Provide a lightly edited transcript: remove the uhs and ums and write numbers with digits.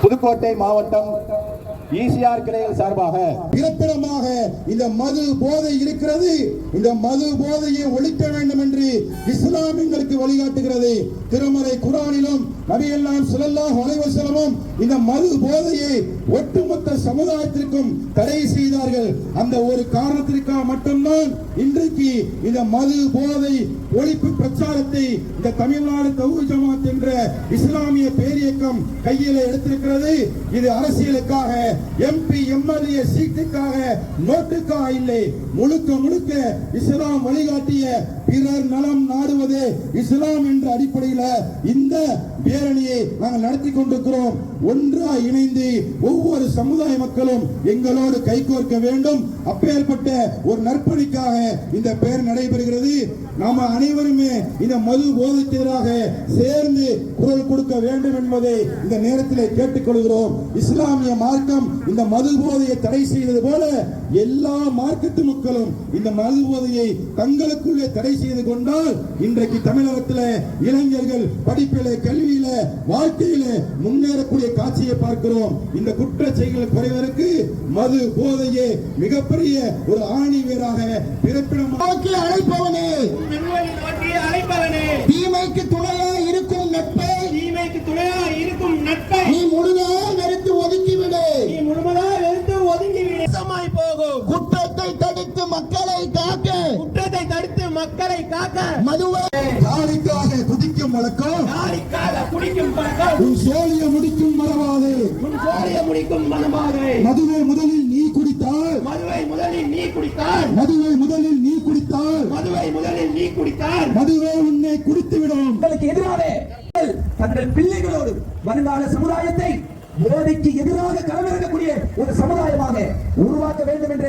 புதுக்கோட்டை மாவட்டம் ஈசிஆர் கிளைகள் சார்பாக பிறப்பிடமாக இந்த மது போதை இருக்கிறது. இந்த மது போதையை ஒழிக்க வேண்டும் என்று இஸ்லாம் எங்களுக்கு வழிகாட்டுகிறது. திருமறை குர்ஆனிலும் நபியெல்லாம் ஸல்லல்லாஹு அலைஹி வஸல்லமும் இந்த மது போதையை ஒட்டுமொத்த சமுதாயத்திற்கும் தடை செய்தார்கள். அந்த ஒரு காரணத்திற்காக மட்டும்தான் இன்றைக்கு இந்த மது போதை ஒழிப்பு பிரச்சாரத்தை இந்த தமிழ்நாடு தௌஹீத் ஜமாத் என்ற இஸ்லாமிய பேரியக்கம் கையில் எடுத்திருக்கிறது. இது அரசியலுக்காக, எம்பி எம்எல்ஏ சீட்டுக்காக, நோட்டுக்காக இல்லை. முழுக்க முழுக்க இஸ்லாம் வழிகாட்டிய பிறர் நலம் நாடுவதே இஸ்லாம் என்ற அடிப்படையில் இந்த பேரணியை நாங்கள் நடத்தி கொண்டிருக்கிறோம். ஒன்றாக இணைந்து ஒவ்வொரு சமுதாய மக்களும் எங்களோடு கைகோர்க்க வேண்டும். அப்பேற்பட்ட ஒரு நற்பணிக்காக இந்த பேர் நடைபெறுகிறது. நாம அனைவருமே இந்த மது போதைக்கு எதிராக சேர்ந்து குரல் கொடுக்க வேண்டும் என்பதை இந்த நேரத்தில் கேட்டுக்கொள்கிறோம். இஸ்லாமிய மார்க்கம் இந்த மது போதையை தடை செய்தது போல எல்லா மார்க்கத்து மக்களும் இந்த மது போதையை தங்களுக்குள்ளே தடை செய்து கொண்டால் இன்றைக்கு தமிழகத்தில் இளைஞர்கள் படிப்பில, கல்வியில, வாழ்க்கையில முன்னேறக்கூடிய காட்சியை பார்க்கிறோம். இந்த குற்ற செயல்கள் குறைவதற்கு மது போதையே மிகப்பெரிய ஒரு ஆணி வேராக பிறப்பிடமாக அழைப்பவனே, அழைப்பவனே, தீமைக்கு துணையா இருக்கும் நட்பை, தீமைக்கு துணையா இருக்கும் நட்பை நீ முழுதாக வெறுத்து ஒதுக்கிவிடு. நீ முழுவதாக வெறுத்து ஒதுங்கிவிடு. சமாய் போகும் குற்றத்தை தடுத்து மக்களை காக்க, குற்றத்தை தடுத்து மக்களை காக்க மதுவை யாருக்காக குதிக்கும் வழக்கம், யாருக்காக குடிக்கும் பழக்கம், உன் சோழிய முடிக்கும் மறவாதே. உன் சோழிய முடிக்கும் மனமாகவே. மதுவை முதலில் நீ குடித்தால், மதுவை முதலில் நீ குடித்தால், மதுவை முதலில் நீ குடித்தால், மதுவை முதலில் நீ குடித்தால் மதுவை உன்னை குடித்துவிடும். உங்களுக்கு எதிராக தங்கள் பிள்ளைகளோடு வருங்கால சமுதாயத்தை போதைக்கு எதிராக களமிறங்கக்கூடிய ஒரு சமுதாயமாக உருவாக்க வேண்டும் என்ற